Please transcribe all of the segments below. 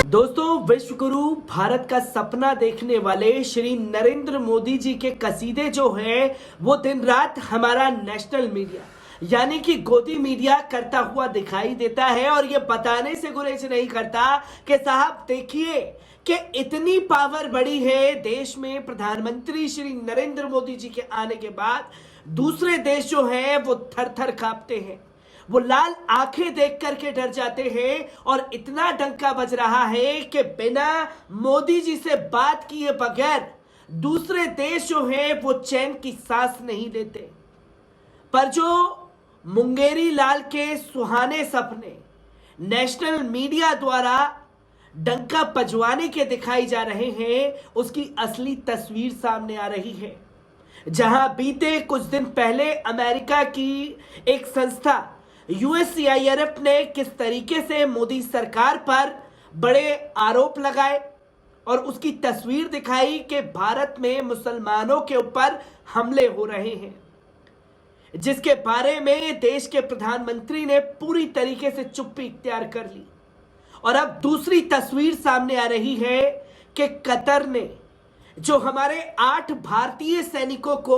दोस्तों, विश्व गुरु भारत का सपना देखने वाले श्री नरेंद्र मोदी जी के कसीदे जो हैं वो दिन रात हमारा नेशनल मीडिया यानी कि गोदी मीडिया करता हुआ दिखाई देता है और ये बताने से गुरेज नहीं करता कि साहब देखिए कि इतनी पावर बढ़ी है देश में प्रधानमंत्री श्री नरेंद्र मोदी जी के आने के बाद दूसरे देश जो हैं वो थर थर कांपते हैं, वो लाल आंखें देख करके डर जाते हैं और इतना डंका बज रहा है कि बिना मोदी जी से बात किए बगैर दूसरे देश जो हैं वो चैन की सांस नहीं लेते। पर जो मुंगेरी लाल के सुहाने सपने नेशनल मीडिया द्वारा डंका बजवाने के दिखाई जा रहे हैं, उसकी असली तस्वीर सामने आ रही है। जहां बीते कुछ दिन पहले अमेरिका की एक संस्था यूएससीआईआरएफ ने किस तरीके से मोदी सरकार पर बड़े आरोप लगाए और उसकी तस्वीर दिखाई कि भारत में मुसलमानों के ऊपर हमले हो रहे हैं, जिसके बारे में देश के प्रधानमंत्री ने पूरी तरीके से चुप्पी इख्तियार कर ली। और अब दूसरी तस्वीर सामने आ रही है कि कतर ने जो हमारे 8 भारतीय सैनिकों को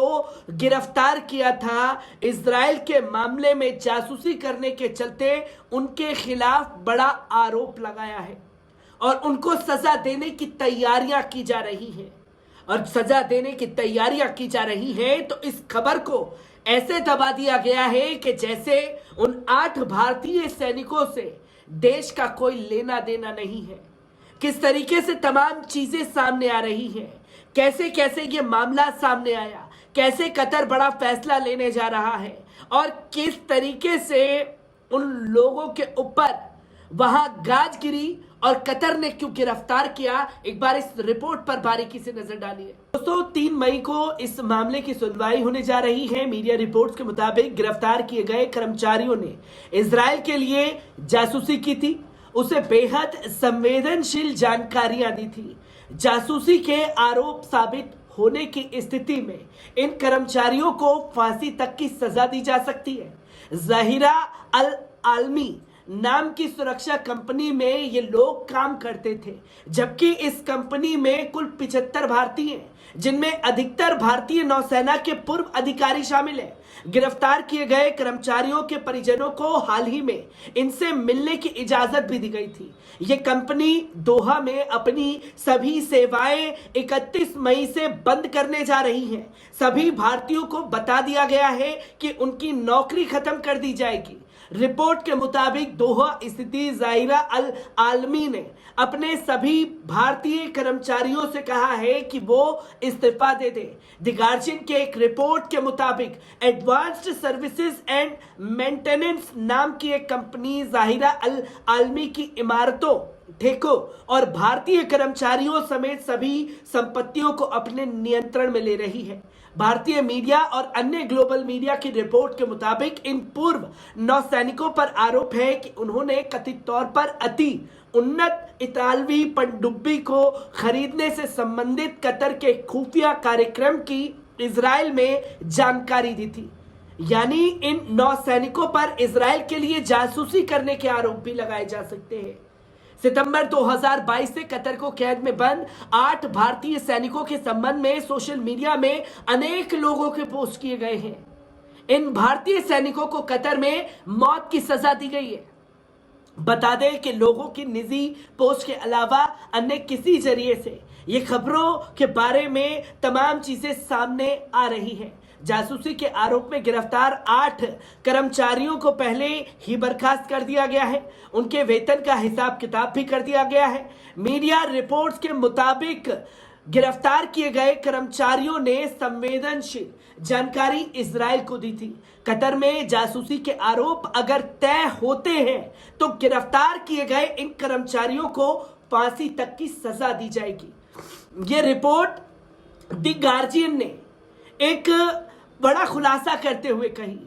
गिरफ्तार किया था इजराइल के मामले में जासूसी करने के चलते, उनके खिलाफ बड़ा आरोप लगाया है और उनको सजा देने की तैयारियां की जा रही हैं। और सजा देने की तैयारियां की जा रही हैं तो इस खबर को ऐसे दबा दिया गया है कि जैसे उन 8 भारतीय सैनिकों से देश का कोई लेना देना नहीं है। किस तरीके से तमाम चीजें सामने आ रही हैं, कैसे कैसे ये मामला सामने आया, कैसे कतर बड़ा फैसला लेने जा रहा है और किस तरीके से उन लोगों के ऊपर वहां गाज गिरी और कतर ने क्यों गिरफ्तार किया, एक बार इस रिपोर्ट पर बारीकी से नजर डालिए। दोस्तों, 3 मई को इस मामले की सुनवाई होने जा रही है। मीडिया रिपोर्ट्स के मुताबिक गिरफ्तार किए गए कर्मचारियों ने इजराइल के लिए जासूसी की थी, उसे बेहद संवेदनशील जानकारियां दी थी। जासूसी के आरोप साबित होने की स्थिति में इन कर्मचारियों को फांसी तक की सजा दी जा सकती है। ज़हीरा अल आलमी नाम की सुरक्षा कंपनी में ये लोग काम करते थे, जबकि इस कंपनी में कुल 75 भारतीय हैं, जिनमें अधिकतर भारतीय नौसेना के पूर्व अधिकारी शामिल हैं। गिरफ्तार किए गए कर्मचारियों के परिजनों को हाल ही में इनसे मिलने की इजाजत भी दी गई थी। ये कंपनी दोहा में अपनी सभी सेवाएं 31 मई से बंद करने जा रही हैं। सभी भारतीयों को बता दिया गया है कि उनकी नौकरी खत्म कर दी जाएगी। रिपोर्ट के मुताबिक दोहा स्थित ज़हीरा अल आलमी ने अपने सभी भारतीय कर्मचारियों से कहा है कि वो इस्तीफा दे दें। द गार्जियन के एक रिपोर्ट के मुताबिक एडवांस्ड सर्विसेज एंड मेंटेनेंस नाम की एक कंपनी ज़हीरा अल आलमी की इमारतों, ठेकों और भारतीय कर्मचारियों समेत सभी संपत्तियों को अपने नियंत्रण में ले रही है। भारतीय मीडिया और अन्य ग्लोबल मीडिया की रिपोर्ट के मुताबिक इन पूर्व नौसैनिकों पर आरोप है कि उन्होंने कथित तौर पर अति उन्नत इतालवी पनडुब्बी को खरीदने से संबंधित कतर के खुफिया कार्यक्रम की इजराइल में जानकारी दी थी। यानी इन नौसैनिकों पर इजराइल के लिए जासूसी करने के आरोप भी लगाए जा सकते हैं। सितंबर 2022 से कतर को कैद में बंद 8 भारतीय सैनिकों के संबंध में सोशल मीडिया में अनेक लोगों के पोस्ट किए गए हैं। इन भारतीय सैनिकों को कतर में मौत की सजा दी गई है। बता दें कि लोगों की निजी पोस्ट के अलावा अन्य किसी जरिए से ये खबरों के बारे में तमाम चीजें सामने आ रही हैं। जासूसी के आरोप में गिरफ्तार 8 कर्मचारियों को पहले ही बर्खास्त कर दिया गया है। उनके वेतन का हिसाब किताब भी कर दिया गया है। मीडिया रिपोर्ट्स के मुताबिक गिरफ्तार किए गए कर्मचारियों ने संवेदनशील जानकारी इजराइल को दी थी। कतर में जासूसी के आरोप अगर तय होते हैं तो गिरफ्तार किए गए इन कर्मचारियों को फांसी तक की सजा दी जाएगी। ये रिपोर्ट द गार्जियन ने एक बड़ा खुलासा करते हुए कही,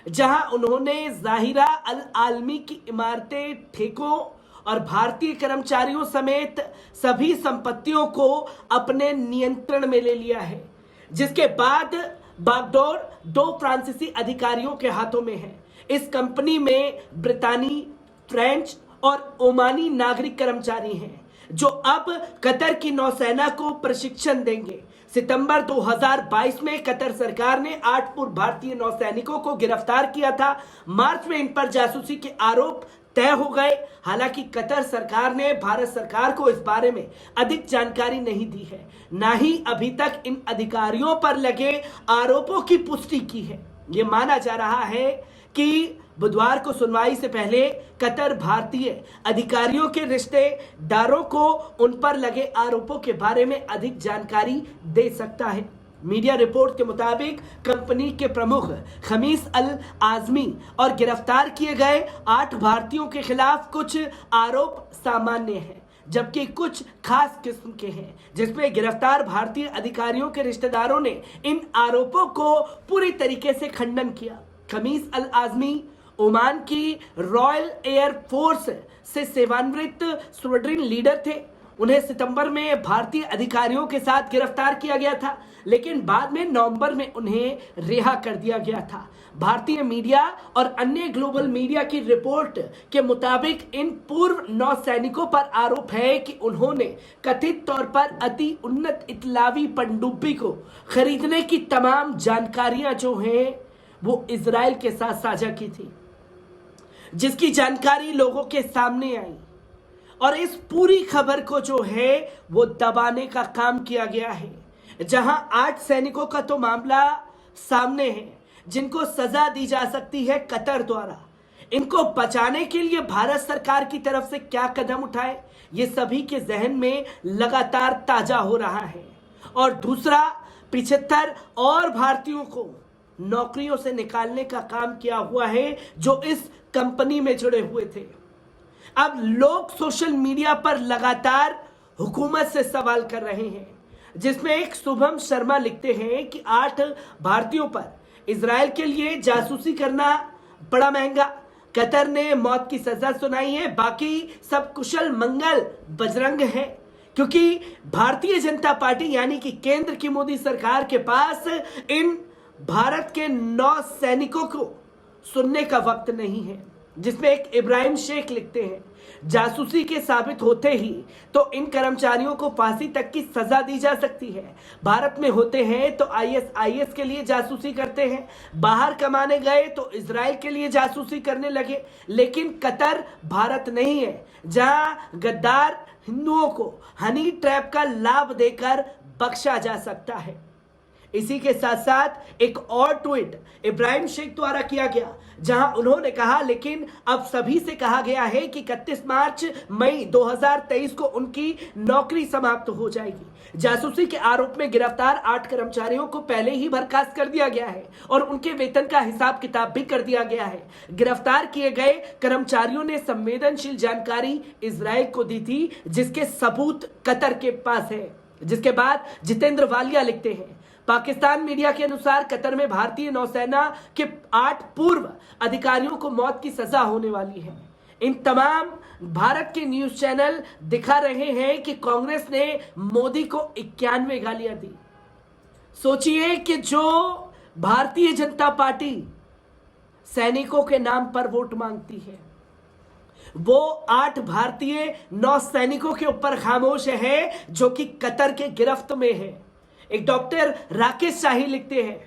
जहां उन्होंने ज़हीरा अल आलमी की इमारतें, ठेकों और भारतीय कर्मचारियों समेत सभी संपत्तियों को अपने नियंत्रण में ले लिया है, जिसके बाद बागडोर 2 फ्रांसीसी अधिकारियों के हाथों में है। इस कंपनी में ब्रितानी, फ्रेंच और ओमानी नागरिक कर्मचारी हैं। जो अब कतर की नौसेना को प्रशिक्षण देंगे। सितंबर 2022 में कतर सरकार ने 8 पूर्व भारतीय नौसैनिकों को गिरफ्तार किया था। मार्च में इन पर जासूसी के आरोप तय हो गए। हालांकि कतर सरकार ने भारत सरकार को इस बारे में अधिक जानकारी नहीं दी है, ना ही अभी तक इन अधिकारियों पर लगे आरोपों की पुष्टि की है। ये माना जा रहा है कि बुधवार को सुनवाई से पहले कतर भारतीय अधिकारियों के रिश्तेदारों को उन पर लगे आरोपों के बारे में अधिक जानकारी दे सकता है। मीडिया रिपोर्ट के मुताबिक कंपनी के प्रमुख खमीस अल आजमी और गिरफ्तार किए गए 8 भारतीयों के खिलाफ कुछ आरोप सामान्य हैं, जबकि कुछ खास किस्म के हैं, जिसमें गिरफ्तार भारतीय अधिकारियों के रिश्तेदारों ने इन आरोपों को पूरी तरीके से खंडन किया। खमीस अल आजमी ओमान की रॉयल एयर फोर्स से सेवानिवृत्त स्क्वाड्रन लीडर थे। उन्हें सितंबर में भारतीय अधिकारियों के साथ गिरफ्तार किया गया था, लेकिन बाद में नवंबर में उन्हें रिहा कर दिया गया था। भारतीय मीडिया और अन्य ग्लोबल मीडिया की रिपोर्ट के मुताबिक इन पूर्व नौसैनिकों पर आरोप है कि उन्होंने कथित तौर पर अति उन्नत इतालवी पनडुब्बी को खरीदने की तमाम जानकारियां जो हैं वो इजराइल के साथ साझा की थी, जिसकी जानकारी लोगों के सामने आई और इस पूरी खबर को जो है वो दबाने का काम किया गया है। जहां 8 सैनिकों का तो मामला सामने है, जिनको सजा दी जा सकती है कतर द्वारा। इनको बचाने के लिए भारत सरकार की तरफ से क्या कदम उठाए, ये सभी के जहन में लगातार ताजा हो रहा है। और दूसरा, 75 और भारतीयों को नौकरियों से निकालने का काम किया हुआ है जो इस कंपनी में जुड़े हुए थे। अब लोग सोशल मीडिया पर लगातार हुकूमत से सवाल कर रहे हैं, जिसमें एक शुभम शर्मा लिखते हैं कि 8 भारतीयों पर इजराइल के लिए जासूसी करना बड़ा महंगा। कतर ने मौत की सजा सुनाई है, बाकी सब कुशल मंगल बजरंग है, क्योंकि भारतीय जनता पार्टी यानी कि केंद्र की मोदी सरकार के पास इन भारत के 9 सैनिकों को सुनने का वक्त नहीं है। जिसमें एक इब्राहिम शेख लिखते हैं, जासूसी के साबित होते ही तो इन कर्मचारियों को फांसी तक की सजा दी जा सकती है। भारत में होते हैं तो आईएसआईएस के लिए जासूसी करते हैं, बाहर कमाने गए तो इजराइल के लिए जासूसी करने लगे। लेकिन कतर भारत नहीं है जहां गद्दार हिंदुओं को हनी ट्रैप का लाभ देकर बख्शा जा सकता है। इसी के साथ साथ एक और ट्वीट इब्राहिम शेख द्वारा किया गया, जहां उन्होंने कहा, लेकिन अब सभी से कहा गया है कि 31 मार्च मई 2023 को उनकी नौकरी समाप्त हो जाएगी। जासूसी के आरोप में गिरफ्तार 8 कर्मचारियों को पहले ही बर्खास्त कर दिया गया है और उनके वेतन का हिसाब किताब भी कर दिया गया है। गिरफ्तार किए गए कर्मचारियों ने संवेदनशील जानकारी इजराइल को दी थी, जिसके सबूत कतर के पास है। जिसके बाद जितेंद्र वालिया लिखते हैं, पाकिस्तान मीडिया के अनुसार कतर में भारतीय नौसेना के 8 पूर्व अधिकारियों को मौत की सजा होने वाली है। इन तमाम भारत के न्यूज चैनल दिखा रहे हैं कि कांग्रेस ने मोदी को 91 गालियां दी। सोचिए कि जो भारतीय जनता पार्टी सैनिकों के नाम पर वोट मांगती है, वो 8 भारतीय नौसैनिकों के ऊपर खामोश है जो कि कतर के गिरफ्त में है। एक डॉक्टर राकेश शाही लिखते हैं,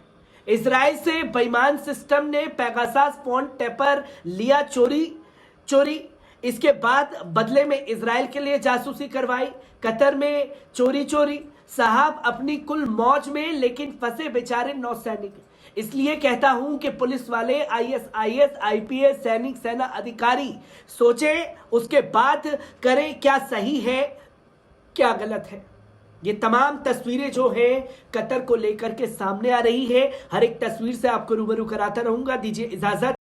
इजराइल से बेईमान सिस्टम ने पेगासस फोन टेपर लिया चोरी, इसके बाद बदले में इजराइल के लिए जासूसी करवाई। कतर में चोरी साहब अपनी कुल मौज में, लेकिन फंसे बेचारे नौसैनिक। इसलिए कहता हूं कि पुलिस वाले, आईएसआईएस, आईपीएस, सैनिक, सेना अधिकारी सोचें, उसके बाद करें क्या सही है क्या गलत है। ये तमाम तस्वीरें जो है कतर को लेकर के सामने आ रही है। हर एक तस्वीर से आपको रूबरू कराता रहूंगा। दीजिए इजाजत।